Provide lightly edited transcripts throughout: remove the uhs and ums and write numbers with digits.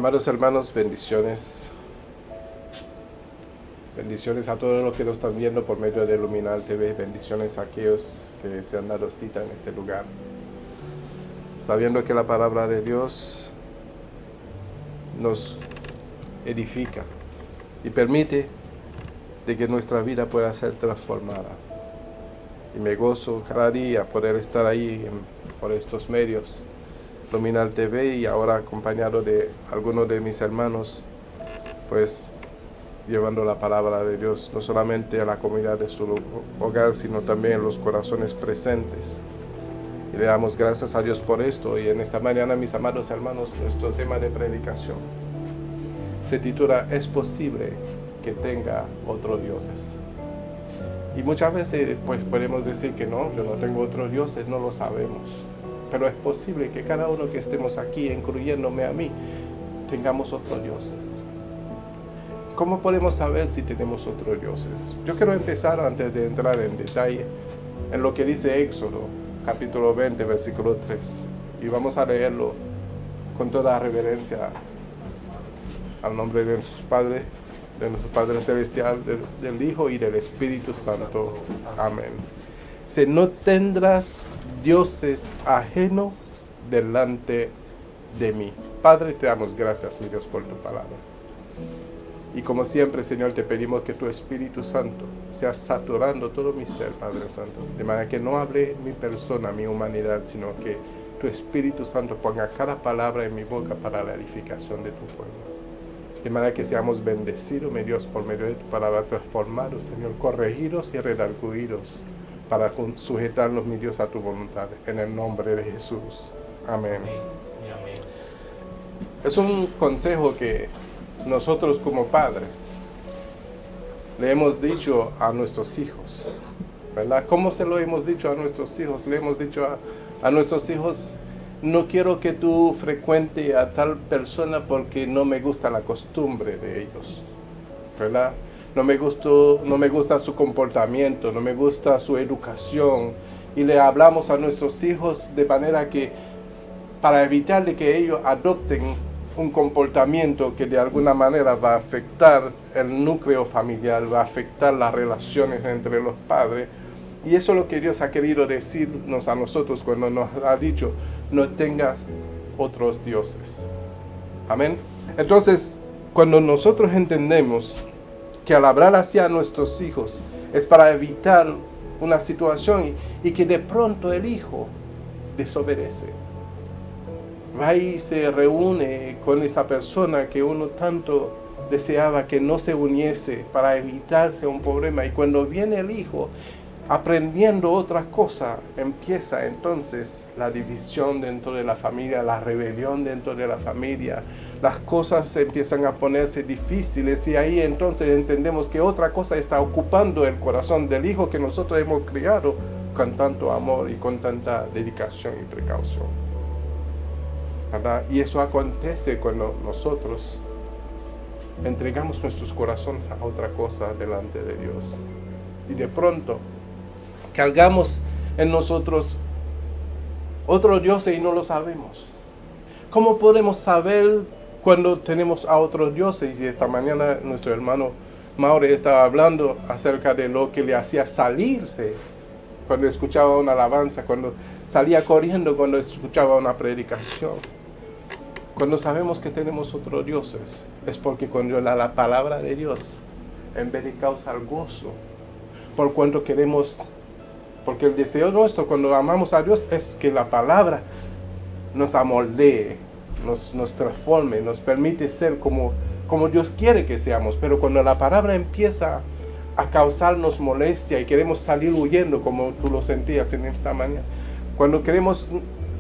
Amados hermanos, bendiciones. Bendiciones a todos los que nos están viendo por medio de Luminal TV. Bendiciones a aquellos que se han dado cita en este lugar. Sabiendo que la palabra de Dios nos edifica y permite de que nuestra vida pueda ser transformada. Y me gozo cada día poder estar ahí por estos medios, Luminal TV, y ahora acompañado de algunos de mis hermanos, pues llevando la palabra de Dios, no solamente a la comunidad de su hogar, sino también en los corazones presentes. Y le damos gracias a Dios por esto. Y en esta mañana, mis amados hermanos, nuestro tema de predicación se titula ¿Es posible que tenga otros dioses? Y muchas veces pues podemos decir que no, yo no tengo otros dioses, no lo sabemos. Pero es posible que cada uno que estemos aquí, incluyéndome a mí, tengamos otros dioses. ¿Cómo podemos saber si tenemos otros dioses? Yo quiero empezar, antes de entrar en detalle, en lo que dice Éxodo, capítulo 20, versículo 3. Y vamos a leerlo con toda reverencia al nombre de nuestro Padre Celestial, del Hijo y del Espíritu Santo. Amén. Dice, no tendrás dioses ajenos delante de mí. Padre, te damos gracias, mi Dios, por tu palabra. Y como siempre, Señor, te pedimos que tu Espíritu Santo sea saturando todo mi ser, Padre Santo. De manera que no hable mi persona, mi humanidad, sino que tu Espíritu Santo ponga cada palabra en mi boca para la edificación de tu pueblo. De manera que seamos bendecidos, mi Dios, por medio de tu palabra, transformados, Señor, corregidos y redarguidos, para sujetarnos, mi Dios, a tu voluntad. En el nombre de Jesús. Amén. Amén. Es un consejo que nosotros como padres le hemos dicho a nuestros hijos, ¿verdad? ¿Cómo se lo hemos dicho a nuestros hijos? Le hemos dicho a nuestros hijos, no quiero que tú frecuentes a tal persona porque no me gusta la costumbre de ellos, ¿verdad? No me gusta su comportamiento, no me gusta su educación. Y le hablamos a nuestros hijos de manera que, para evitar de que ellos adopten un comportamiento que de alguna manera va a afectar el núcleo familiar, va a afectar las relaciones entre los padres. Y eso es lo que Dios ha querido decirnos a nosotros cuando nos ha dicho, no tengas otros dioses. Amén. Entonces, cuando nosotros entendemos que al hablar hacia nuestros hijos es para evitar una situación y que de pronto el hijo desobedece, va y se reúne con esa persona que uno tanto deseaba que no se uniese para evitarse un problema, y cuando viene el hijo aprendiendo otra cosa, empieza entonces la división dentro de la familia, la rebelión dentro de la familia. Las cosas empiezan a ponerse difíciles, y ahí entonces entendemos que otra cosa está ocupando el corazón del hijo que nosotros hemos criado con tanto amor y con tanta dedicación y precaución, ¿verdad? Y eso acontece cuando nosotros entregamos nuestros corazones a otra cosa delante de Dios. Y de pronto cargamos en nosotros otro Dios y no lo sabemos. ¿Cómo podemos saber cuando tenemos a otros dioses? Y esta mañana nuestro hermano Maure estaba hablando acerca de lo que le hacía salirse cuando escuchaba una alabanza, cuando salía corriendo cuando escuchaba una predicación. Cuando sabemos que tenemos otros dioses, es porque cuando la palabra de Dios, en vez de causar gozo, por cuanto queremos, porque el deseo nuestro cuando amamos a Dios es que la palabra nos amoldee, nos transforme, nos permite ser como Dios quiere que seamos. Pero cuando la palabra empieza a causarnos molestia y queremos salir huyendo, como tú lo sentías en esta mañana, cuando queremos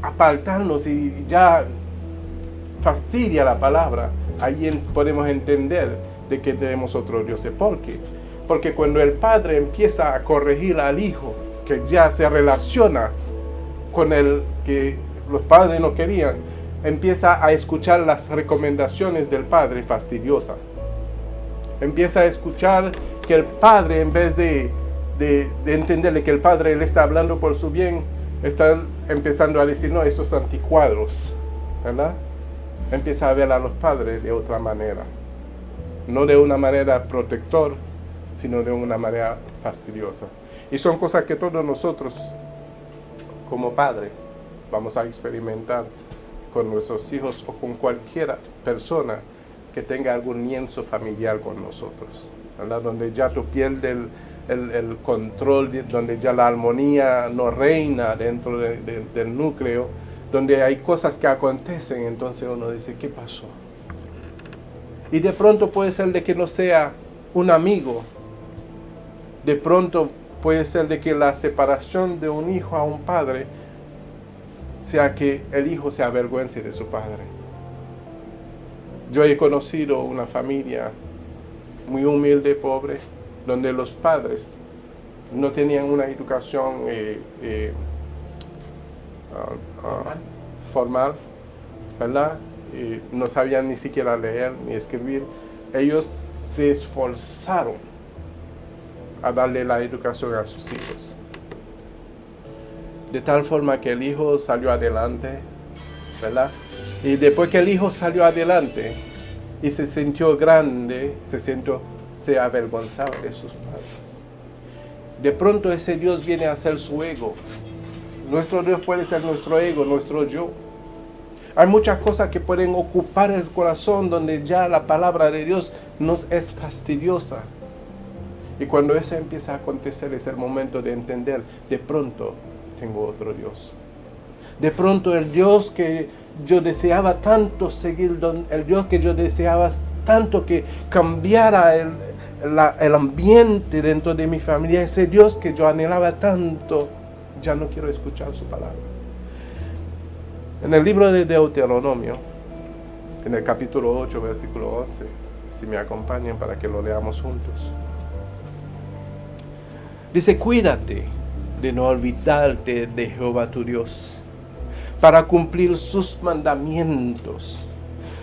apartarnos y ya fastidia la palabra, ahí podemos entender de que tenemos otro Dios. ¿Por qué? Porque cuando el padre empieza a corregir al hijo, que ya se relaciona con el que los padres no querían, empieza a escuchar las recomendaciones del padre fastidiosas. Empieza a escuchar que el padre, en vez de entenderle que el padre le está hablando por su bien, está empezando a decir, no, esos anticuadros, ¿verdad? empieza a ver a los padres de otra manera. No de una manera protector, sino de una manera fastidiosa. Y son cosas que todos nosotros, como padres, vamos a experimentar con nuestros hijos o con cualquier persona que tenga algún lienzo familiar con nosotros, ¿verdad? Donde ya tú pierdes el control, donde ya la armonía no reina dentro del núcleo, donde hay cosas que acontecen, entonces uno dice, ¿qué pasó? Y de pronto puede ser de que no sea un amigo, de pronto puede ser de que la separación de un hijo a un padre sea que el hijo se avergüence de su padre. Yo he conocido una familia muy humilde, pobre, donde los padres no tenían una educación formal, ¿verdad? No sabían ni siquiera leer ni escribir. Ellos se esforzaron a darle la educación a sus hijos. De tal forma que el hijo salió adelante, ¿verdad? Y después que el hijo salió adelante y se sintió grande, se avergonzaba de sus padres. De pronto ese Dios viene a ser su ego. Nuestro Dios puede ser nuestro ego, nuestro yo. Hay muchas cosas que pueden ocupar el corazón donde ya la palabra de Dios nos es fastidiosa. Y cuando eso empieza a acontecer es el momento de entender, de pronto tengo otro Dios. De pronto el Dios que yo deseaba tanto seguir, el Dios que yo deseaba tanto que cambiara el ambiente dentro de mi familia, ese Dios que yo anhelaba tanto, ya no quiero escuchar su palabra. En el libro de Deuteronomio, en el capítulo 8, versículo 11, si me acompañan para que lo leamos juntos. Dice, cuídate de no olvidarte de Jehová tu Dios, para cumplir sus mandamientos,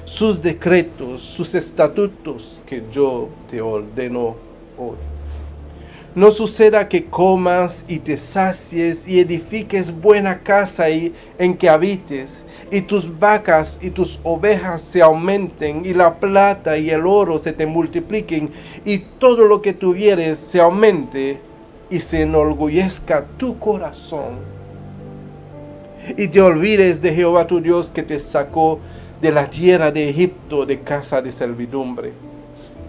sus decretos, sus estatutos que yo te ordeno hoy. No suceda que comas y te sacies y edifiques buena casa en que habites, y tus vacas y tus ovejas se aumenten, y la plata y el oro se te multipliquen, y todo lo que tuvieres se aumente, y se enorgullezca tu corazón. Y te olvides de Jehová tu Dios que te sacó de la tierra de Egipto, de casa de servidumbre,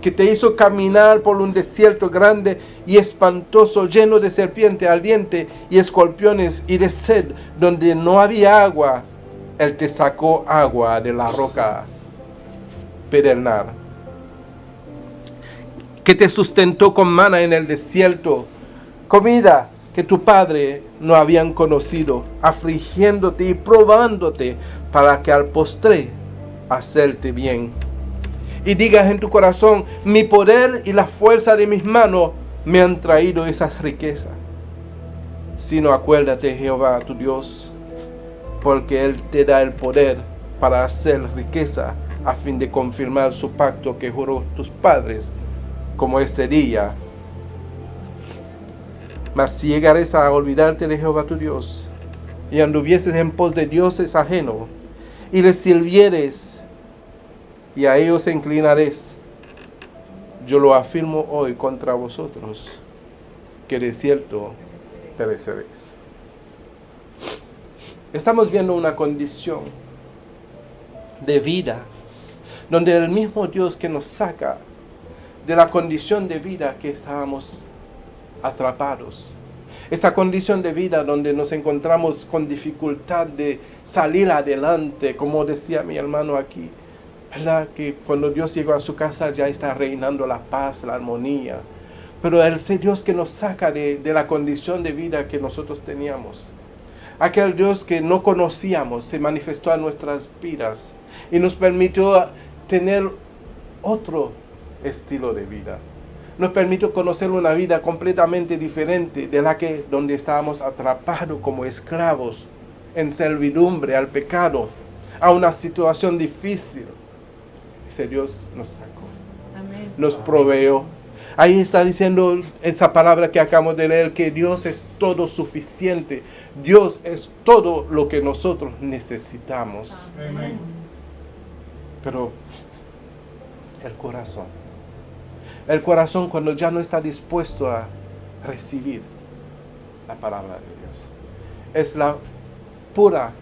que te hizo caminar por un desierto grande y espantoso, lleno de serpiente ardiente y escorpiones y de sed, donde no había agua. Él te sacó agua de la roca pedernal, que te sustentó con maná en el desierto, comida que tu padre no habían conocido, afligiéndote y probándote para que al postre hacerte bien. Y digas en tu corazón, mi poder y la fuerza de mis manos me han traído esas riquezas. Sino acuérdate, Jehová tu Dios, porque Él te da el poder para hacer riqueza, a fin de confirmar su pacto que juró tus padres, como este día. Mas si llegares a olvidarte de Jehová tu Dios, y anduvieses en pos de dioses ajenos, y les sirvieres, y a ellos inclinaréis, yo lo afirmo hoy contra vosotros, que de cierto pereceréis. Estamos viendo una condición de vida, donde el mismo Dios que nos saca de la condición de vida que estábamos atrapados, esa condición de vida donde nos encontramos con dificultad de salir adelante, como decía mi hermano aquí, ¿verdad? Que cuando Dios llegó a su casa ya está reinando la paz, la armonía. Pero el Dios que nos saca de la condición de vida que nosotros teníamos, aquel Dios que no conocíamos, se manifestó a nuestras vidas y nos permitió tener otro estilo de vida. Nos permitió conocer una vida completamente diferente de la que donde estábamos atrapados como esclavos en servidumbre al pecado, a una situación difícil. Ese Dios nos sacó, amén, nos proveyó. Ahí está diciendo esa palabra que acabamos de leer, que Dios es todo suficiente. Dios es todo lo que nosotros necesitamos. Amén. Pero el corazón cuando ya no está dispuesto a recibir la palabra de Dios, es la pura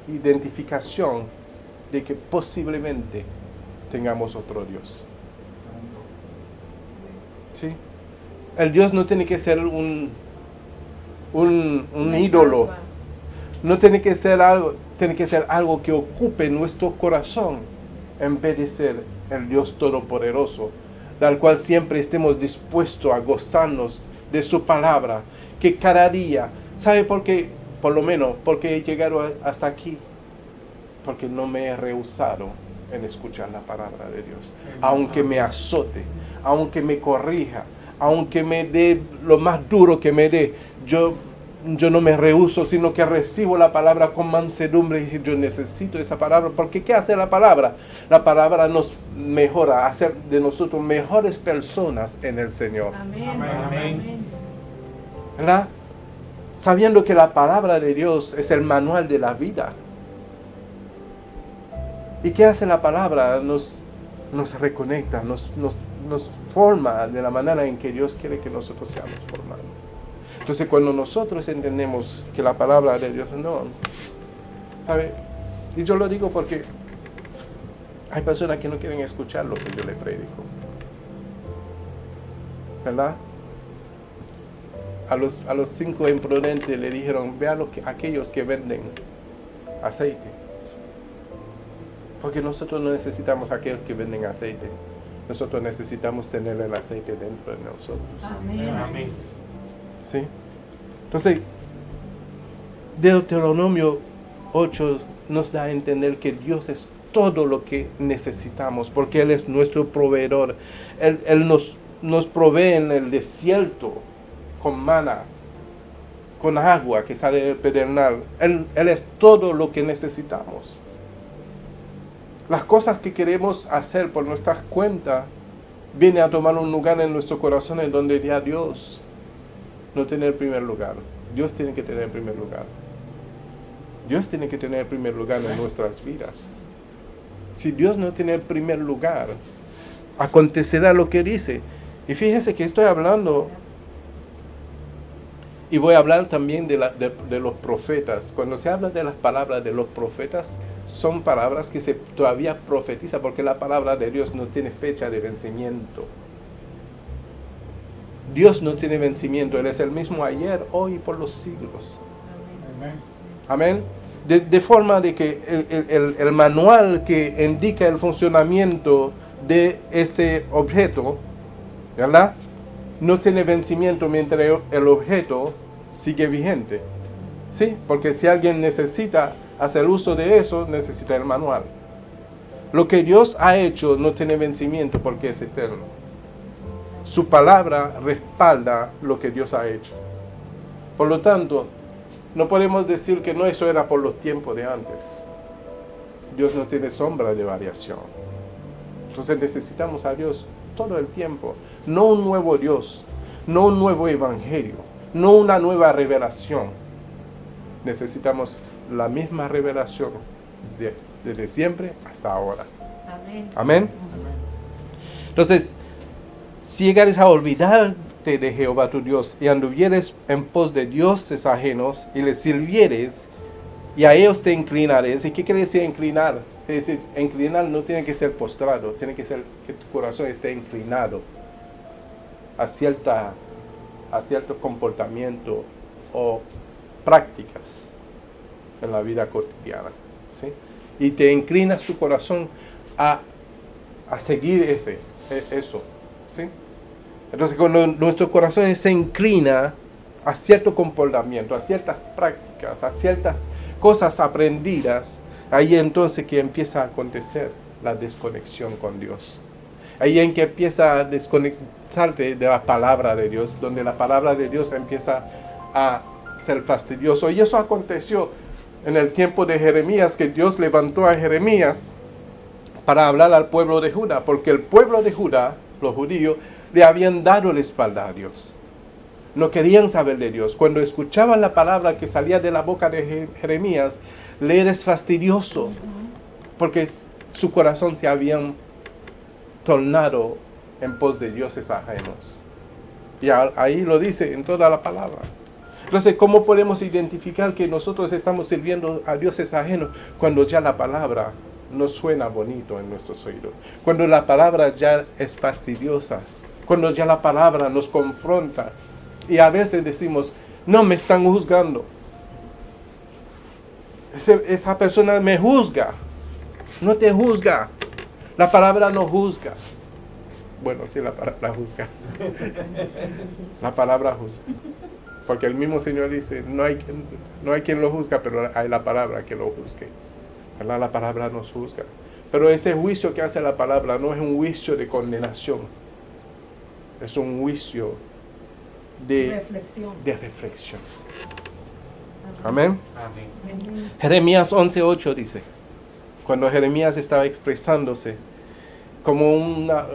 identificación de que posiblemente tengamos otro Dios. ¿Sí? El Dios no tiene que ser un ídolo. No tiene que ser algo que ocupe nuestro corazón, en vez de ser el Dios todopoderoso, del cual siempre estemos dispuestos a gozarnos de su palabra, que cada día, ¿sabe por qué? Por lo menos, porque he llegado hasta aquí, porque no me he rehusado en escuchar la palabra de Dios, aunque me azote, aunque me corrija, aunque me dé lo más duro que me dé, yo no me rehúso, sino que recibo la palabra con mansedumbre y yo necesito esa palabra, porque ¿qué hace la palabra? La palabra nos mejora, hace de nosotros mejores personas en el Señor. Amén. Amén. ¿Verdad? Sabiendo que la palabra de Dios es el manual de la vida. ¿Y qué hace la palabra? Nos reconecta, nos forma de la manera en que Dios quiere que nosotros seamos formados. Entonces cuando nosotros entendemos que la palabra de Dios no, ¿sabe? Y yo lo digo porque hay personas que no quieren escuchar lo que yo le predico, ¿verdad? A los 5 imprudentes le dijeron, vean aquellos que venden aceite, porque nosotros no necesitamos a aquellos que venden aceite, nosotros necesitamos tener el aceite dentro de nosotros. Amén. Amén. ¿Sí? Entonces, Deuteronomio 8 nos da a entender que Dios es todo lo que necesitamos, porque Él es nuestro proveedor. Él nos provee en el desierto con maná, con agua que sale del pedernal. Él es todo lo que necesitamos. Las cosas que queremos hacer por nuestras cuentas viene a tomar un lugar en nuestro corazón en donde ya Dios no tiene el primer lugar. Dios tiene que tener el primer lugar. Dios tiene que tener el primer lugar en nuestras vidas. Si Dios no tiene el primer lugar, acontecerá lo que dice. Y fíjese que estoy hablando, y voy a hablar también de los profetas. Cuando se habla de las palabras de los profetas, son palabras que se todavía profetizan, porque la palabra de Dios no tiene fecha de vencimiento. Dios no tiene vencimiento, Él es el mismo ayer, hoy y por los siglos. Amén. De forma de que el manual que indica el funcionamiento de este objeto, ¿verdad?, no tiene vencimiento mientras el objeto sigue vigente. ¿Sí? Porque si alguien necesita hacer uso de eso, necesita el manual. Lo que Dios ha hecho no tiene vencimiento porque es eterno. Su palabra respalda lo que Dios ha hecho. Por lo tanto, no podemos decir que no, eso era por los tiempos de antes. Dios no tiene sombra de variación. Entonces necesitamos a Dios todo el tiempo. No un nuevo Dios, no un nuevo evangelio, no una nueva revelación. Necesitamos la misma revelación desde siempre hasta ahora. Amén. Amén. Entonces, si llegares a olvidarte de Jehová tu Dios y anduvieres en pos de dioses ajenos y les sirvieres y a ellos te inclinares. ¿Y qué quiere decir inclinar? Es decir, inclinar no tiene que ser postrado, tiene que ser que tu corazón esté inclinado a cierto comportamiento o prácticas en la vida cotidiana, ¿sí? Y te inclinas tu corazón a seguir eso, ¿sí? Entonces, cuando nuestro corazón se inclina a cierto comportamiento, a ciertas prácticas, a ciertas cosas aprendidas, ahí entonces que empieza a acontecer la desconexión con Dios. Ahí en que empieza a desconectarte de la palabra de Dios, donde la palabra de Dios empieza a ser fastidioso. Y eso aconteció en el tiempo de Jeremías, que Dios levantó a Jeremías para hablar al pueblo de Judá, porque el pueblo de Judá, los judíos, le habían dado la espalda a Dios. No querían saber de Dios. Cuando escuchaban la palabra que salía de la boca de Jeremías, le eres fastidioso. porque su corazón se habían tornado en pos de dioses ajenos. Y ahí lo dice en toda la palabra. Entonces, ¿cómo podemos identificar que nosotros estamos sirviendo a dioses ajenos cuando ya la palabra no suena bonito en nuestros oídos? Cuando la palabra ya es fastidiosa, cuando ya la palabra nos confronta y a veces decimos, no, me están juzgando. Esa persona me juzga. No te juzga. La palabra no juzga. Bueno, sí, la palabra juzga. La palabra juzga. Porque el mismo Señor dice, no hay quien lo juzga, pero hay la palabra que lo juzgue. ¿Verdad? La palabra nos juzga. Pero ese juicio que hace la palabra no es un juicio de condenación. Es un juicio de reflexión. Amén. Amén. Jeremías 11:8 dice, cuando Jeremías estaba expresándose,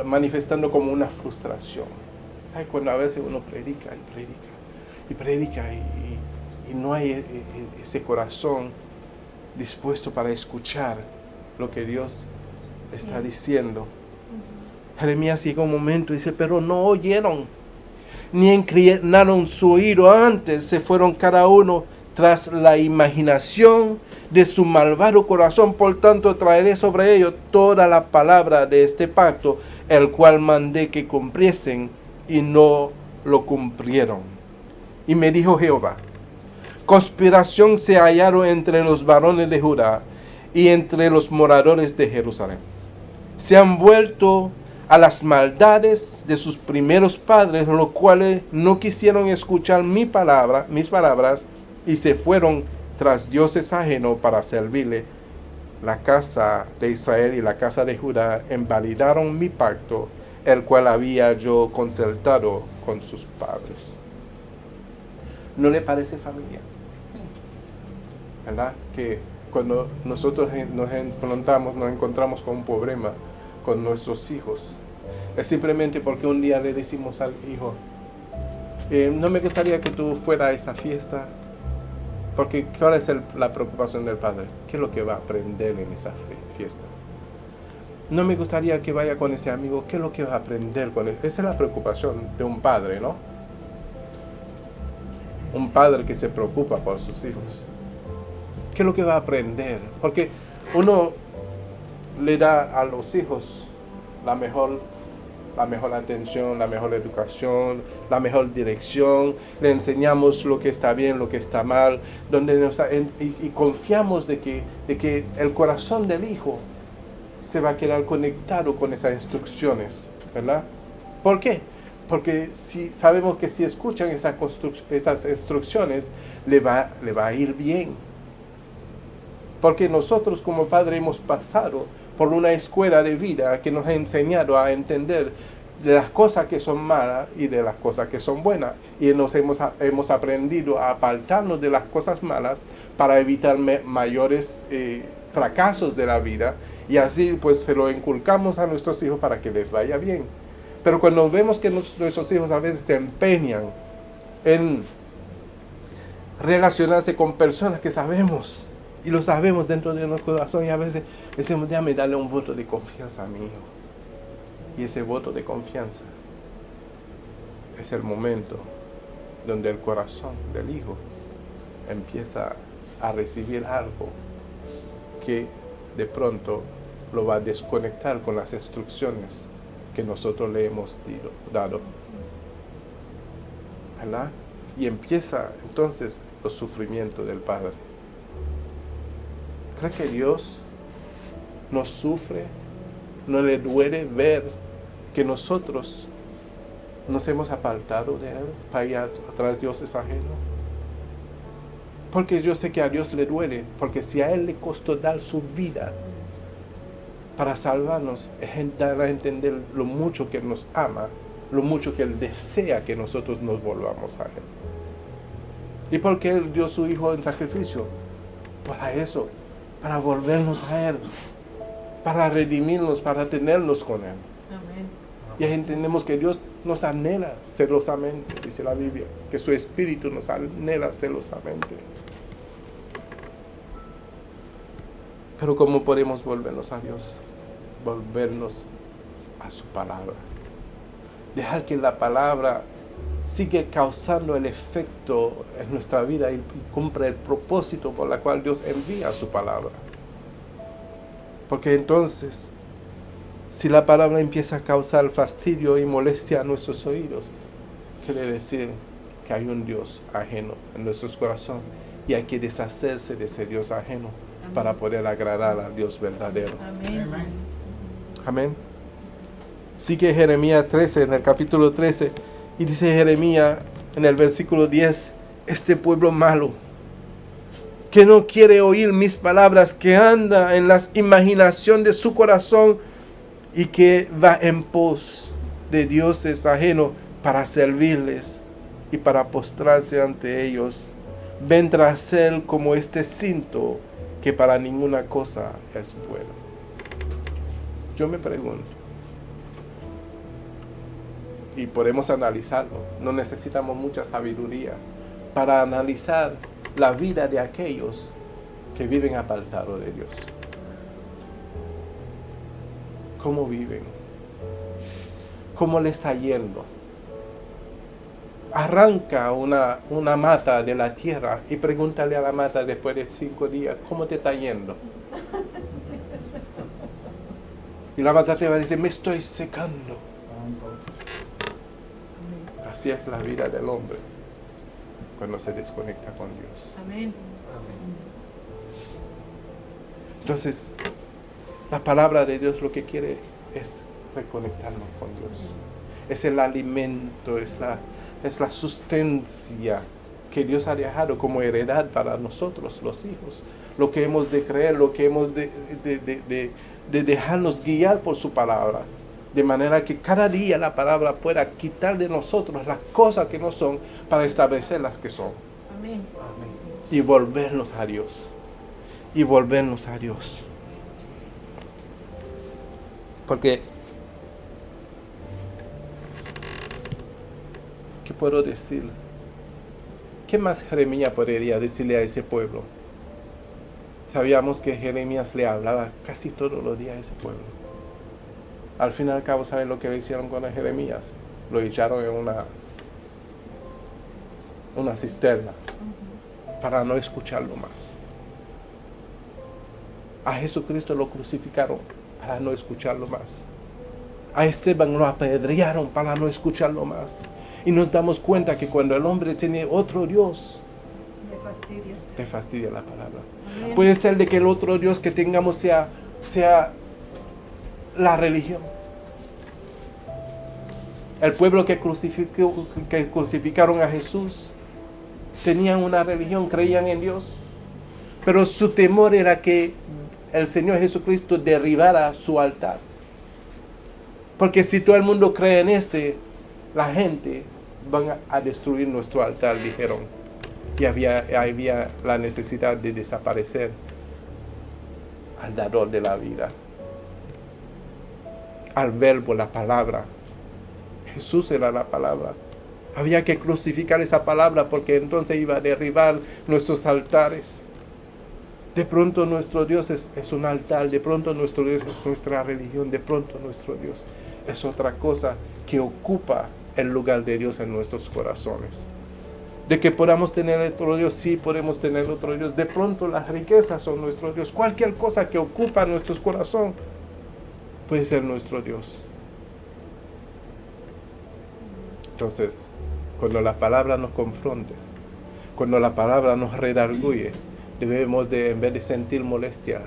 manifestando como una frustración. Ay, cuando a veces uno predica y no hay ese corazón dispuesto para escuchar lo que Dios está diciendo. Jeremías llega un momento y dice, pero no oyeron, ni inclinaron su oído, antes se fueron cada uno tras la imaginación de su malvado corazón. Por tanto, traeré sobre ellos toda la palabra de este pacto, el cual mandé que cumpliesen, y no lo cumplieron. Y me dijo Jehová, conspiración se hallaron entre los varones de Judá y entre los moradores de Jerusalén. Se han vuelto a las maldades de sus primeros padres, los cuales no quisieron escuchar mis palabras, y se fueron tras dioses ajenos para servirle. La casa de Israel y la casa de Judá invalidaron mi pacto, el cual había yo concertado con sus padres. ¿No le parece, familia? ¿Verdad? Que cuando nosotros nos encontramos con un problema con nuestros hijos, es simplemente porque un día le decimos al hijo, no me gustaría que tú fueras a esa fiesta, porque ¿cuál es la preocupación del padre? ¿Qué es lo que va a aprender en esa fiesta? No me gustaría que vaya con ese amigo, ¿qué es lo que va a aprender con él? Esa es la preocupación de un padre, ¿no? Un padre que se preocupa por sus hijos. ¿Qué es lo que va a aprender? Porque uno le da a los hijos la mejor atención, la mejor educación, la mejor dirección. Le enseñamos lo que está bien, lo que está mal, y confiamos de que el corazón del hijo se va a quedar conectado con esas instrucciones, ¿verdad? ¿Por qué? Porque sabemos que si escuchan esas instrucciones, le va a ir bien. Porque nosotros como padres hemos pasado por una escuela de vida que nos ha enseñado a entender de las cosas que son malas y de las cosas que son buenas. Y nos hemos aprendido a apartarnos de las cosas malas para evitar mayores fracasos de la vida. Y así pues se lo inculcamos a nuestros hijos para que les vaya bien. Pero cuando vemos que nuestros hijos a veces se empeñan en relacionarse con personas que sabemos, y lo sabemos dentro de nuestro corazón, y a veces decimos, déjame darle un voto de confianza a mi hijo. Y ese voto de confianza es el momento donde el corazón del hijo empieza a recibir algo que de pronto lo va a desconectar con las instrucciones que nosotros le hemos dado. ¿Verdad? Y empieza entonces los sufrimientos del padre. ¿Cree que Dios nos sufre, no le duele ver que nosotros nos hemos apartado de Él para ir atrás de dioses ajenos? Porque yo sé que a Dios le duele, porque si a Él le costó dar su vida para salvarnos, es dar a entender lo mucho que Él nos ama, lo mucho que Él desea que nosotros nos volvamos a Él. ¿Y por qué Él dio su Hijo en sacrificio? Para eso, para volvernos a Él, para redimirnos, para tenernos con Él. Amén. Y ahí entendemos que Dios nos anhela celosamente, dice la Biblia, que su Espíritu nos anhela celosamente. Pero ¿cómo podemos volvernos a Dios? Volvernos a su palabra. Dejar que la palabra sigue causando el efecto en nuestra vida y cumpla el propósito por el cual Dios envía su palabra. Porque entonces, si la palabra empieza a causar fastidio y molestia a nuestros oídos, quiere decir que hay un Dios ajeno en nuestros corazones y hay que deshacerse de ese Dios ajeno para poder agradar al Dios verdadero. Amén. Amén. Sigue Jeremías 13, en el capítulo 13, y dice Jeremías en el versículo 10, este pueblo malo, que no quiere oír mis palabras, que anda en la imaginación de su corazón y que va en pos de dioses ajenos para servirles y para postrarse ante ellos, ven tras él como este cinto que para ninguna cosa es bueno. Yo me pregunto, y podemos analizarlo, no necesitamos mucha sabiduría para analizar la vida de aquellos que viven apartados de Dios. ¿Cómo viven? ¿Cómo le está yendo? Arranca una mata de la tierra y pregúntale a la mata después de 5 días, ¿cómo te está yendo? Y la mata te va a decir, me estoy secando. Así es la vida del hombre cuando se desconecta con Dios. Amén. Entonces, la palabra de Dios lo que quiere es reconectarnos con Dios. Es el alimento, es la sustancia que Dios ha dejado como heredad para nosotros, los hijos. Lo que hemos de creer, lo que hemos de dejarnos guiar por su palabra. De manera que cada día la palabra pueda quitar de nosotros las cosas que no son para establecer las que son. Amén. Y volvernos a Dios. Y volvernos a Dios. Porque, ¿qué puedo decir? ¿Qué más Jeremías podría decirle a ese pueblo? Sabíamos que Jeremías le hablaba casi todos los días a ese pueblo. Al fin y al cabo, ¿saben lo que le hicieron con Jeremías? Lo echaron en una cisterna para no escucharlo más. A Jesucristo lo crucificaron para no escucharlo más. A Esteban lo apedrearon para no escucharlo más. Y nos damos cuenta que cuando el hombre tiene otro Dios, le fastidia la palabra. Amén. Puede ser de que el otro Dios que tengamos sea la religión. El pueblo que crucificaron a Jesús tenían una religión, creían en Dios, pero su temor era que el Señor Jesucristo derribara su altar. Porque si todo el mundo cree en la gente van a destruir nuestro altar, dijeron. Y había la necesidad de desaparecer al dador de la vida, al verbo, la palabra. Jesús era la palabra. Había que crucificar esa palabra porque entonces iba a derribar nuestros altares. De pronto nuestro Dios es un altar, de pronto nuestro Dios es nuestra religión, de pronto nuestro Dios es otra cosa que ocupa el lugar de Dios en nuestros corazones. De que podamos tener otro Dios, sí podemos tener otro Dios. De pronto las riquezas son nuestro Dios. Cualquier cosa que ocupa nuestros corazones puede ser nuestro Dios. Entonces, cuando la palabra nos confronte, cuando la palabra nos redarguye, debemos de, en vez de sentir molestia,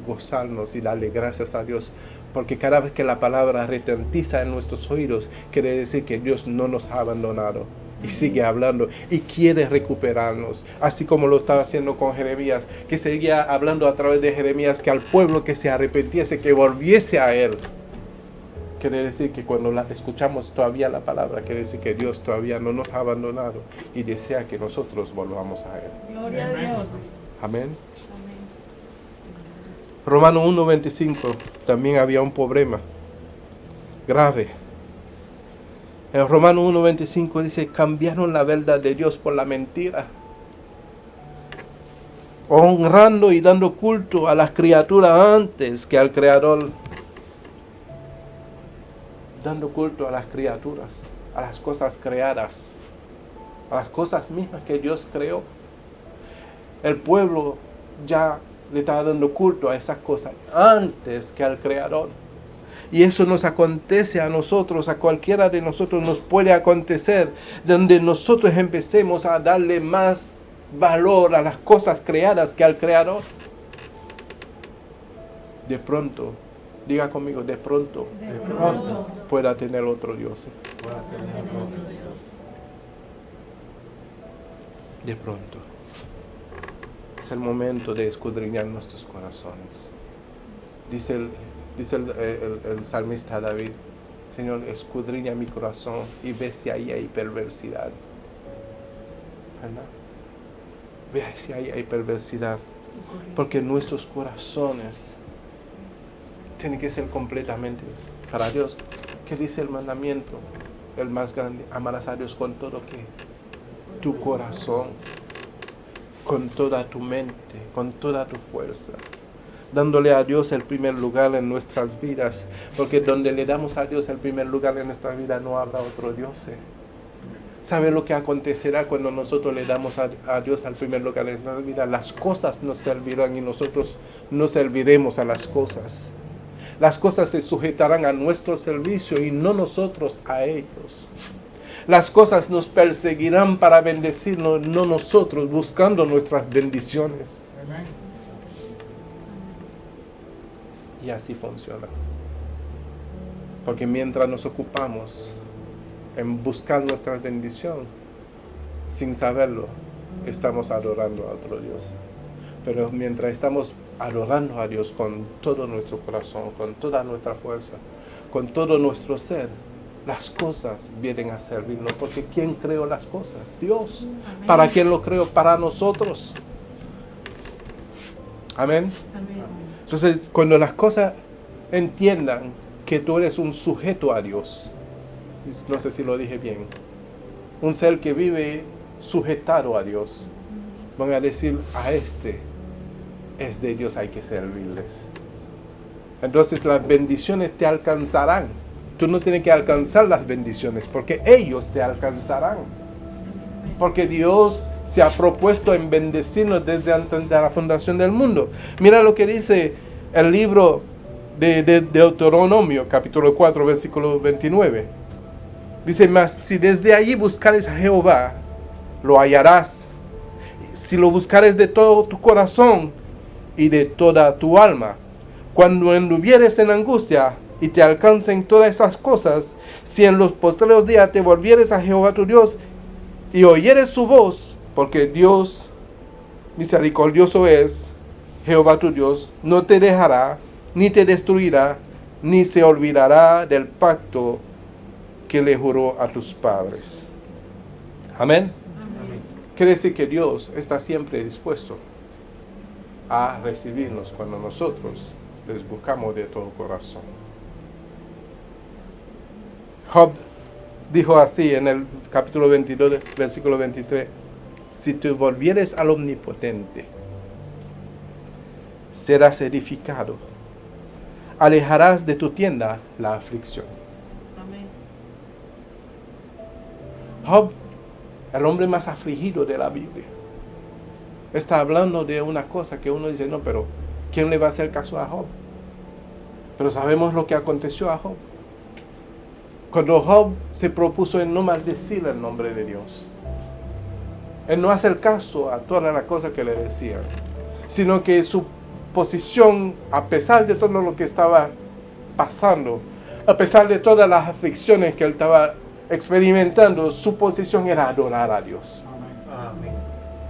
gozarnos y darle gracias a Dios. Porque cada vez que la palabra retentiza en nuestros oídos, quiere decir que Dios no nos ha abandonado. Y sigue hablando y quiere recuperarnos, así como lo estaba haciendo con Jeremías, que seguía hablando a través de Jeremías que al pueblo que se arrepintiese, que volviese a Él. Quiere decir que cuando escuchamos todavía la palabra, quiere decir que Dios todavía no nos ha abandonado y desea que nosotros volvamos a Él. Gloria a Dios. Amén. Amén. Romanos 1:25 también había un problema grave. En Romanos 1:25 dice, cambiaron la verdad de Dios por la mentira. honrando y dando culto a las criaturas antes que al Creador. Dando culto a las criaturas, a las cosas creadas, a las cosas mismas que Dios creó. El pueblo ya le estaba dando culto a esas cosas antes que al Creador. Y eso nos acontece a nosotros, a cualquiera de nosotros nos puede acontecer, donde nosotros empecemos a darle más valor a las cosas creadas que al Creador. De pronto, diga conmigo, de pronto pueda tener otro Dios. De pronto. Es el momento de escudriñar nuestros corazones. Dice el salmista David, Señor, escudriña mi corazón y ve si ahí hay perversidad. ¿Verdad? Ve si ahí hay perversidad. Porque nuestros corazones tienen que ser completamente para Dios. ¿Qué dice el mandamiento? El más grande, amarás a Dios con todo ¿qué? Tu corazón, con toda tu mente, con toda tu fuerza. Dándole a Dios el primer lugar en nuestras vidas, porque donde le damos a Dios el primer lugar en nuestra vida no habrá otro Dios. ¿Sabe lo que acontecerá cuando nosotros le damos a Dios el primer lugar en nuestra vida? Las cosas nos servirán y nosotros no serviremos a las cosas. Las cosas se sujetarán a nuestro servicio y no nosotros a ellos. Las cosas nos perseguirán para bendecirnos, no nosotros buscando nuestras bendiciones. Amén. Y así funciona. Porque mientras nos ocupamos en buscar nuestra bendición, sin saberlo, estamos adorando a otro Dios. Pero mientras estamos adorando a Dios con todo nuestro corazón, con toda nuestra fuerza, con todo nuestro ser, las cosas vienen a servirnos. Porque ¿quién creó las cosas? Dios. Amén. ¿Para quién lo creó? Para nosotros. Amén. Amén. Entonces, cuando las cosas entiendan que tú eres un sujeto a Dios, no sé si lo dije bien, un ser que vive sujetado a Dios, van a decir, a este es de Dios, hay que servirles. Entonces las bendiciones te alcanzarán. Tú no tienes que alcanzar las bendiciones, porque ellos te alcanzarán. Porque Dios se ha propuesto en bendecirnos desde antes de la fundación del mundo. Mira lo que dice el libro de Deuteronomio, capítulo 4, versículo 29. Dice, mas si desde allí buscares a Jehová, lo hallarás. Si lo buscares de todo tu corazón y de toda tu alma. Cuando anduvieres en angustia y te alcancen todas esas cosas, si en los postreros días te volvieres a Jehová tu Dios y oyeres su voz, porque Dios misericordioso es, Jehová tu Dios, no te dejará, ni te destruirá, ni se olvidará del pacto que le juró a tus padres. Amén. Amén. Quiere decir que Dios está siempre dispuesto a recibirnos cuando nosotros les buscamos de todo corazón. Job dijo así en el capítulo 22, versículo 23, si te volvieres al Omnipotente, serás edificado, alejarás de tu tienda la aflicción. Amén. Job, el hombre más afligido de la Biblia, está hablando de una cosa que uno dice, no, pero ¿quién le va a hacer caso a Job? Pero sabemos lo que aconteció a Job. Cuando Job se propuso en no maldecir el nombre de Dios, en no hacer caso a todas las cosas que le decían, sino que su posición, a pesar de todo lo que estaba pasando, a pesar de todas las aflicciones que él estaba experimentando, su posición era adorar a Dios. Amén.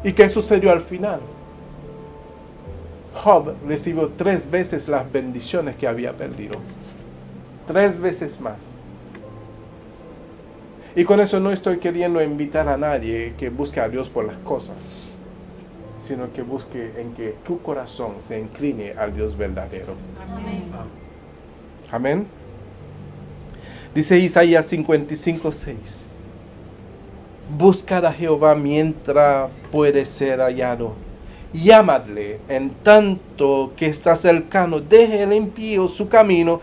¿Y qué sucedió al final? Job recibió 3 veces las bendiciones que había perdido. 3 veces más. Y con eso no estoy queriendo invitar a nadie que busque a Dios por las cosas, sino que busque en que tu corazón se incline al Dios verdadero. Amén. Amén. Dice Isaías 55:6. Buscad a Jehová mientras puede ser hallado, Llamadle en tanto que está cercano, deje el impío su camino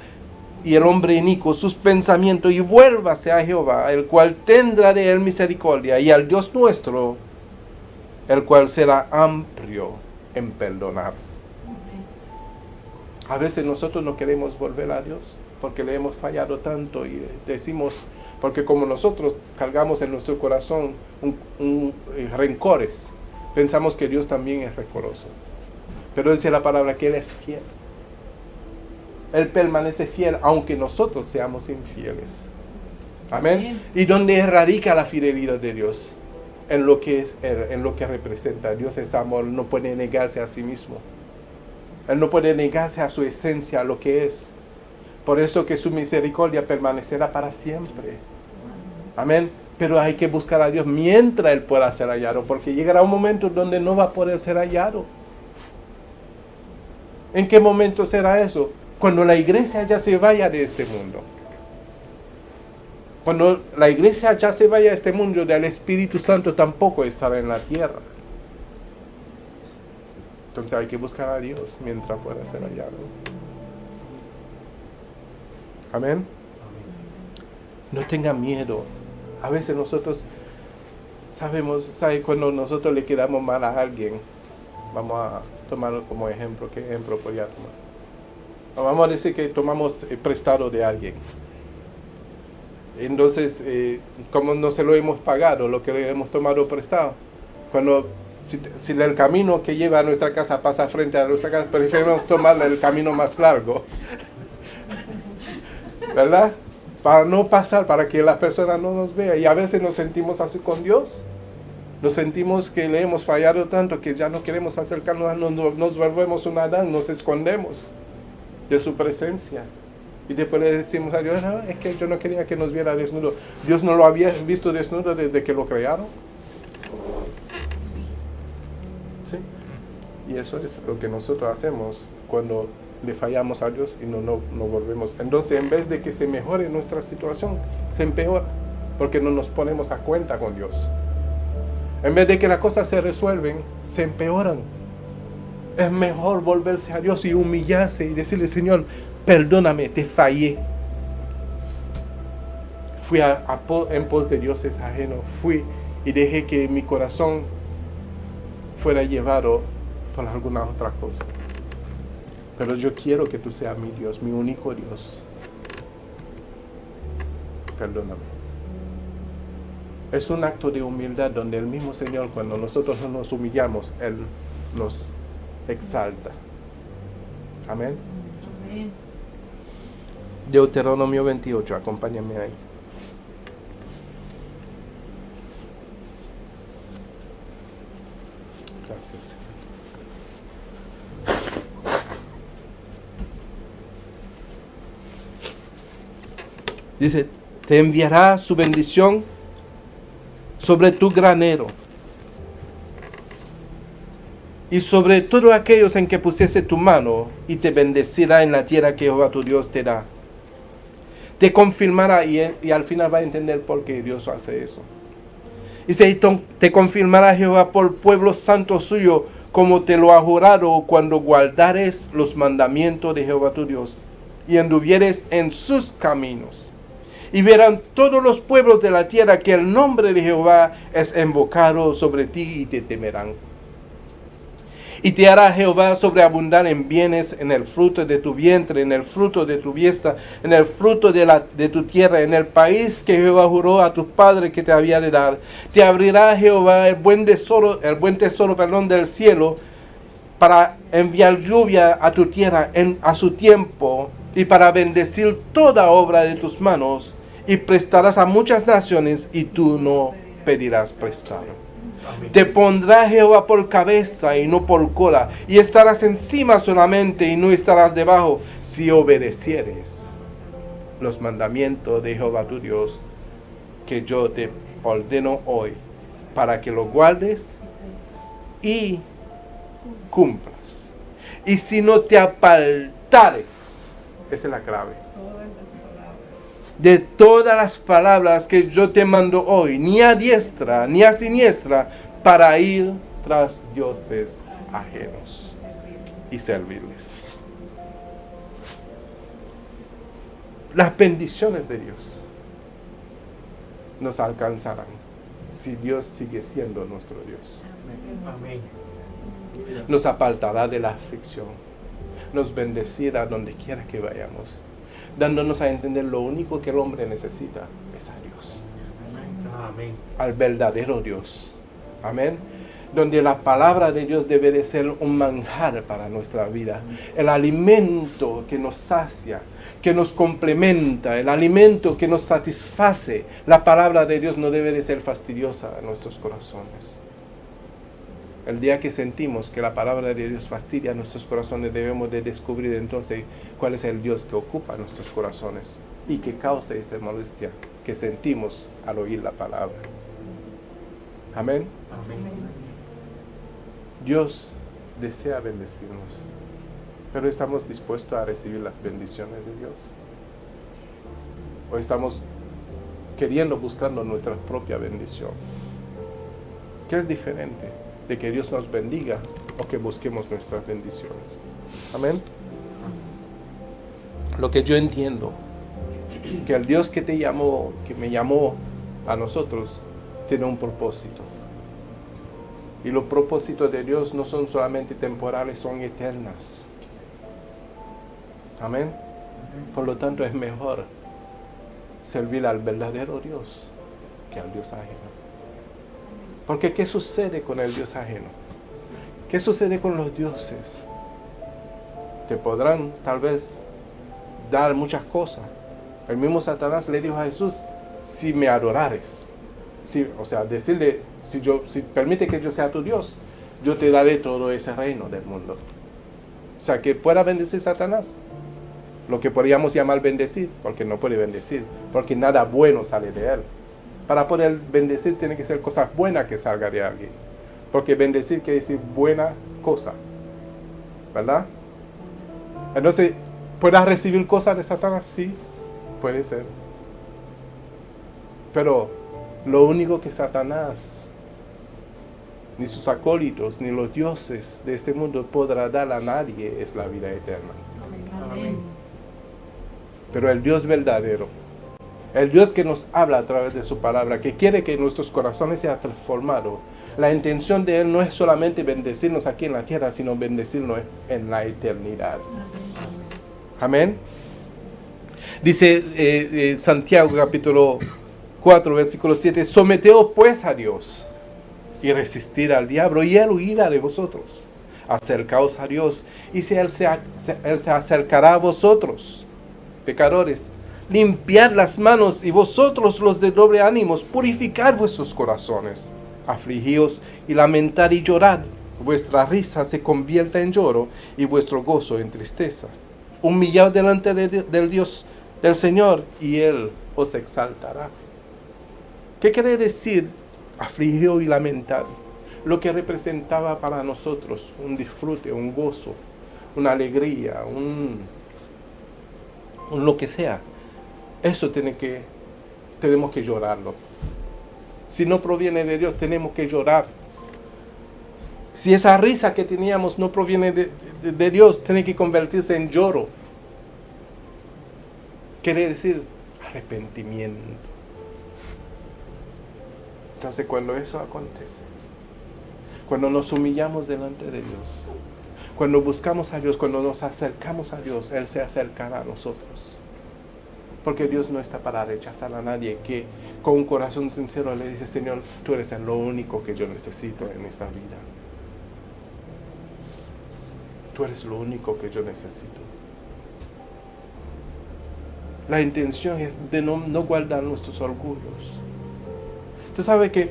y el hombre inicuo sus pensamientos, y vuélvase a Jehová, el cual tendrá de él misericordia, y al Dios nuestro, el cual será amplio en perdonar. A veces nosotros no queremos volver a Dios porque le hemos fallado tanto y decimos, porque como nosotros cargamos en nuestro corazón rencores, pensamos que Dios también es rencoroso. Pero dice la palabra que Él es fiel. Él permanece fiel aunque nosotros seamos infieles. Amén. ¿Y dónde radica la fidelidad de Dios? En lo que es Él, en lo que representa. Dios es amor, no puede negarse a sí mismo. Él no puede negarse a su esencia, a lo que es. Por eso que su misericordia permanecerá para siempre. Amén. Pero hay que buscar a Dios mientras Él pueda ser hallado, porque llegará un momento donde no va a poder ser hallado. ¿En qué momento será eso? Cuando la iglesia ya se vaya de este mundo. Cuando la iglesia ya se vaya de este mundo, el Espíritu Santo tampoco estará en la tierra. Entonces hay que buscar a Dios mientras pueda ser hallado. Amén. No tenga miedo. A veces nosotros ¿sabe? Cuando nosotros le quedamos mal a alguien, vamos a tomarlo como ejemplo. ¿Qué ejemplo podría tomar? Vamos a decir que tomamos prestado de alguien. Entonces, como no se lo hemos pagado, lo que le hemos tomado prestado, si el camino que lleva a nuestra casa pasa frente a nuestra casa, preferimos tomar el camino más largo. ¿Verdad? Para no pasar, para que la persona no nos vea. Y a veces nos sentimos así con Dios. Nos sentimos que le hemos fallado tanto que ya no queremos acercarnos, nos volvemos un Adán, nos escondemos de su presencia. Y después le decimos a Dios, no, es que yo no quería que nos viera desnudo. Dios no lo había visto desnudo desde que lo crearon. ¿Sí? Y eso es lo que nosotros hacemos cuando le fallamos a Dios y no volvemos. Entonces, en vez de que se mejore nuestra situación, se empeora, porque no nos ponemos a cuenta con Dios. En vez de que las cosas se resuelven, se empeoran. Es mejor volverse a Dios y humillarse y decirle, Señor, perdóname, te fallé. Fui en pos de dioses ajenos. Fui y dejé que mi corazón fuera llevado por alguna otra cosa. Pero yo quiero que tú seas mi Dios, mi único Dios. Perdóname. Es un acto de humildad donde el mismo Señor, cuando nosotros nos humillamos, Él nos exalta. Amén. Amén. Deuteronomio 28, acompáñame ahí. Gracias. Dice, te enviará su bendición sobre tu granero y sobre todos aquellos en que pusiese tu mano, y te bendecirá en la tierra que Jehová tu Dios te da. Te confirmará, y al final va a entender por qué Dios hace eso. Dice, te confirmará Jehová por pueblo santo suyo, como te lo ha jurado, cuando guardares los mandamientos de Jehová tu Dios, y anduvieres en sus caminos. Y verán todos los pueblos de la tierra que el nombre de Jehová es invocado sobre ti, y te temerán. Y te hará Jehová sobreabundar en bienes, en el fruto de tu vientre, en el fruto de tu diestra, en el fruto de tu tierra, en el país que Jehová juró a tus padres que te había de dar. Te abrirá Jehová el buen tesoro del cielo, para enviar lluvia a tu tierra a su tiempo, y para bendecir toda obra de tus manos, y prestarás a muchas naciones, y tú no pedirás prestado. Amén. Te pondrá Jehová por cabeza y no por cola, y estarás encima solamente y no estarás debajo, si obedecieres los mandamientos de Jehová tu Dios, que yo te ordeno hoy, para que los guardes y cumplas. Y si no te apartares, esa es la clave, de todas las palabras que yo te mando hoy, ni a diestra ni a siniestra, para ir tras dioses ajenos y servirles. Las bendiciones de Dios nos alcanzarán si Dios sigue siendo nuestro Dios. Amén. Nos apartará de la aflicción, nos bendecirá donde quiera que vayamos, dándonos a entender lo único que el hombre necesita es a Dios, Amén. al verdadero Dios. Amén. Donde la palabra de Dios debe de ser un manjar para nuestra vida, el alimento que nos sacia, que nos complementa, el alimento que nos satisface. La palabra de Dios no debe de ser fastidiosa en nuestros corazones. El día que sentimos que la palabra de Dios fastidia nuestros corazones, debemos de descubrir entonces cuál es el Dios que ocupa nuestros corazones y que causa esa molestia que sentimos al oír la palabra. Amén. Amén. Dios desea bendecirnos, pero ¿estamos dispuestos a recibir las bendiciones de Dios? ¿O estamos buscando nuestra propia bendición? ¿Qué es diferente de que Dios nos bendiga o que busquemos nuestras bendiciones? Amén. Lo que yo entiendo, que el Dios que te llamó, que me llamó a nosotros, tiene un propósito. Y los propósitos de Dios no son solamente temporales, son eternas. Amén. Por lo tanto, es mejor servir al verdadero Dios que al Dios ajeno. Porque ¿qué sucede con el Dios ajeno? ¿Qué sucede con los dioses? Te podrán tal vez dar muchas cosas. El mismo Satanás le dijo a Jesús, si me adorares, decirle, si permite que yo sea tu Dios, yo te daré todo ese reino del mundo. O sea, que pueda bendecir Satanás. Lo que podríamos llamar bendecir, porque no puede bendecir, porque nada bueno sale de él. Para poder bendecir tiene que ser cosas buenas que salga de alguien. Porque bendecir quiere decir buena cosa. ¿Verdad? Entonces, ¿puedas recibir cosas de Satanás? Sí, puede ser. Pero lo único que Satanás, ni sus acólitos, ni los dioses de este mundo podrá dar a nadie es la vida eterna. Amén. Pero el Dios verdadero, el Dios que nos habla a través de su palabra, que quiere que nuestros corazones sean transformados, la intención de Él no es solamente bendecirnos aquí en la tierra, sino bendecirnos en la eternidad. Amén. Dice Santiago capítulo 4, versículo 7, someteos pues a Dios y resistir al diablo y Él huirá de vosotros. Acercaos a Dios y Él se acercará a vosotros. Pecadores, limpiad las manos y vosotros los de doble ánimo, purificad vuestros corazones. Afligíos y lamentad y llorad. Vuestra risa se convierta en lloro y vuestro gozo en tristeza. Humillad delante del Dios del Señor y Él os exaltará. ¿Qué quiere decir afligió y lamentad? Lo que representaba para nosotros un disfrute, un gozo, una alegría, un lo que sea. Eso tenemos que llorarlo. Si no proviene de Dios, tenemos que llorar. Si esa risa que teníamos no proviene de Dios, tiene que convertirse en lloro. Quiere decir arrepentimiento. Entonces, cuando eso acontece, cuando nos humillamos delante de Dios, cuando buscamos a Dios, cuando nos acercamos a Dios, Él se acercará a nosotros. Porque Dios no está para rechazar a nadie que con un corazón sincero le dice, Señor, tú eres lo único que yo necesito en esta vida. Tú eres lo único que yo necesito. La intención es de no guardar nuestros orgullos. Tú sabes que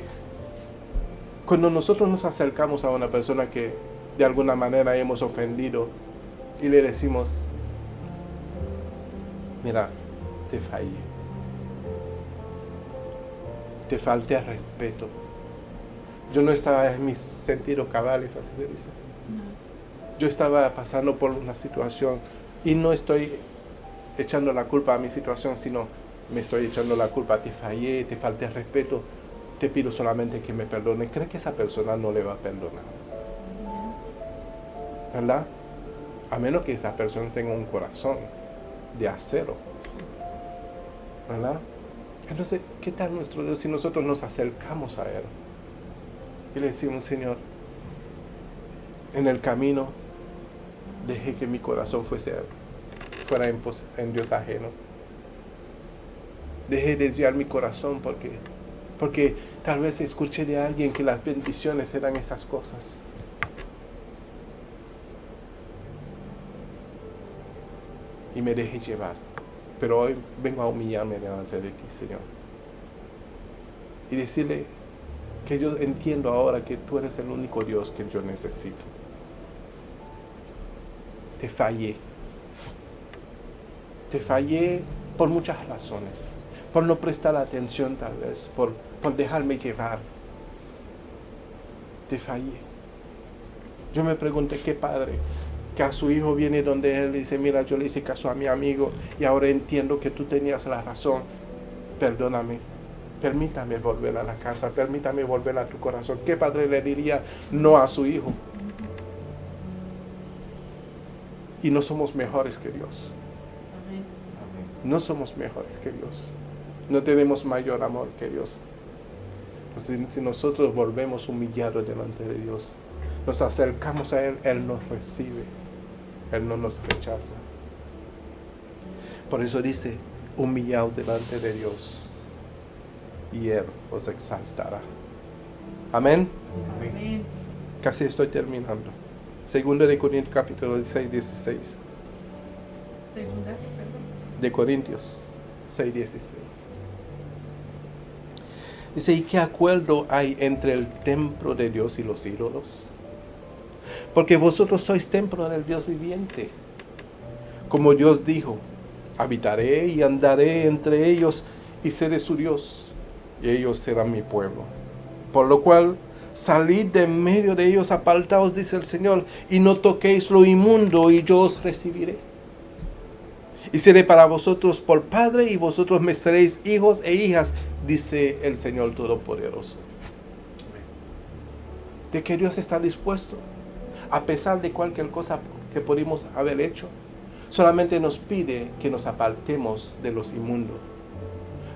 cuando nosotros nos acercamos a una persona que de alguna manera hemos ofendido y le decimos, mira, te fallé, te falté al respeto, yo no estaba en mis sentidos cabales, así se dice. Yo estaba pasando por una situación y no estoy echando la culpa a mi situación, sino me estoy echando la culpa, te fallé, te falté al respeto, te pido solamente que me perdone. ¿Cree que esa persona no le va a perdonar? ¿verdad? A menos que esa persona tenga un corazón de acero, ¿verdad? Entonces, ¿qué tal nuestro Dios si nosotros nos acercamos a Él y le decimos, Señor, en el camino dejé que mi corazón fuera en Dios ajeno? Dejé desviar mi corazón porque tal vez escuché de alguien que las bendiciones eran esas cosas. Y me dejé llevar. Pero hoy vengo a humillarme delante de ti, Señor. Y decirle que yo entiendo ahora que tú eres el único Dios que yo necesito. Te fallé. Te fallé por muchas razones. Por no prestar atención tal vez. Por dejarme llevar. Te fallé. Yo me pregunté qué padre que a su hijo viene donde él y dice, mira, yo le hice caso a mi amigo y ahora entiendo que tú tenías la razón. Perdóname, permítame volver a la casa, permítame volver a tu corazón. ¿Qué padre le diría no a su hijo? Y no somos mejores que Dios. No somos mejores que Dios. No tenemos mayor amor que Dios. Si nosotros volvemos humillados delante de Dios, nos acercamos a Él, Él nos recibe. Él no nos rechaza. Por eso dice, humillaos delante de Dios y Él os exaltará. Amén. Amén. Casi estoy terminando. Segunda de Corintios capítulo 16. De Corintios 6:16. Dice, ¿y qué acuerdo hay entre el templo de Dios y los ídolos? Porque vosotros sois templo del Dios viviente. Como Dios dijo, habitaré y andaré entre ellos y seré su Dios, y ellos serán mi pueblo. Por lo cual, salid de en medio de ellos, apartaos, dice el Señor, y no toquéis lo inmundo, y yo os recibiré. Y seré para vosotros por padre, y vosotros me seréis hijos e hijas, dice el Señor Todopoderoso. De que Dios está dispuesto, a pesar de cualquier cosa que pudimos haber hecho, solamente nos pide que nos apartemos de los inmundos,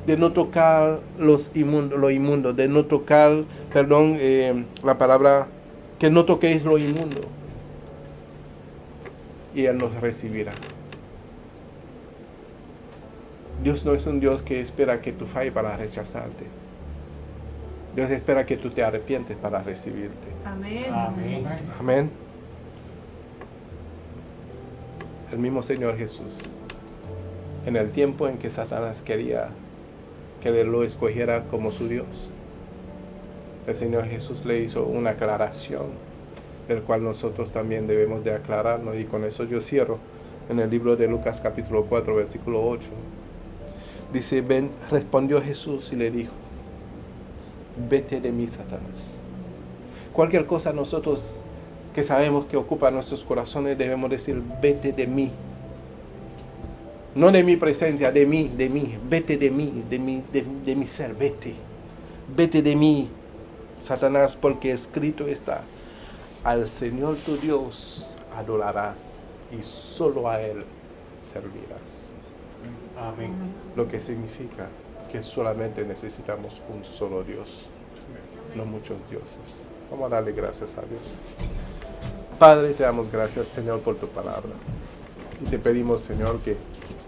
de no tocar lo inmundo, de no tocar, la palabra, que no toquéis lo inmundo, y Él nos recibirá. Dios no es un Dios que espera que tú falles para rechazarte. Dios espera que tú te arrepientes para recibirte. Amén. Amén. Amén. El mismo Señor Jesús, en el tiempo en que Satanás quería que Él lo escogiera como su Dios, el Señor Jesús le hizo una aclaración, del cual nosotros también debemos de aclararnos, y con eso yo cierro. En el libro de Lucas capítulo 4, versículo 8, dice, respondió Jesús y le dijo, vete de mí, Satanás. Cualquier cosa nosotros que sabemos que ocupa nuestros corazones debemos decir, vete de mí. No de mi presencia, de mí, vete de mí, de mi ser, vete de mí, Satanás, porque escrito está, al Señor tu Dios adorarás y solo a Él servirás. Amén. Lo que significa que solamente necesitamos un solo Dios, no muchos dioses. Vamos a darle gracias a Dios. Padre, te damos gracias, Señor, por tu palabra. Y te pedimos, Señor, que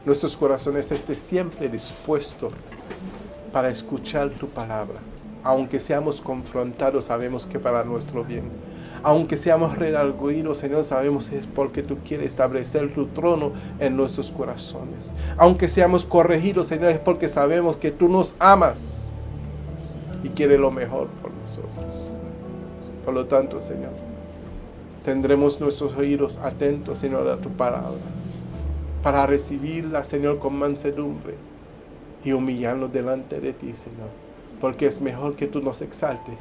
nuestros corazones estén siempre dispuestos para escuchar tu palabra. Aunque seamos confrontados, sabemos que para nuestro bien. Aunque seamos redarguidos, Señor, sabemos que es porque tú quieres establecer tu trono en nuestros corazones. Aunque seamos corregidos, Señor, es porque sabemos que tú nos amas y quieres lo mejor por nosotros. Por lo tanto, Señor, tendremos nuestros oídos atentos, Señor, a tu palabra, para recibirla, Señor, con mansedumbre y humillarnos delante de ti, Señor, porque es mejor que tú nos exaltes,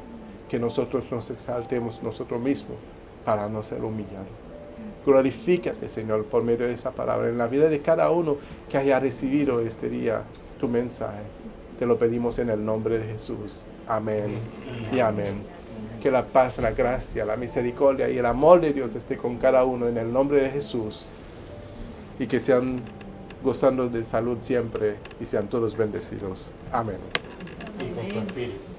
que nosotros nos exaltemos nosotros mismos para no ser humillados. Glorifícate, Señor, por medio de esa palabra en la vida de cada uno que haya recibido este día tu mensaje. Te lo pedimos en el nombre de Jesús. Amén y amén. Que la paz, la gracia, la misericordia y el amor de Dios esté con cada uno en el nombre de Jesús. Y que sean gozando de salud siempre y sean todos bendecidos. Amén. Y con tu espíritu.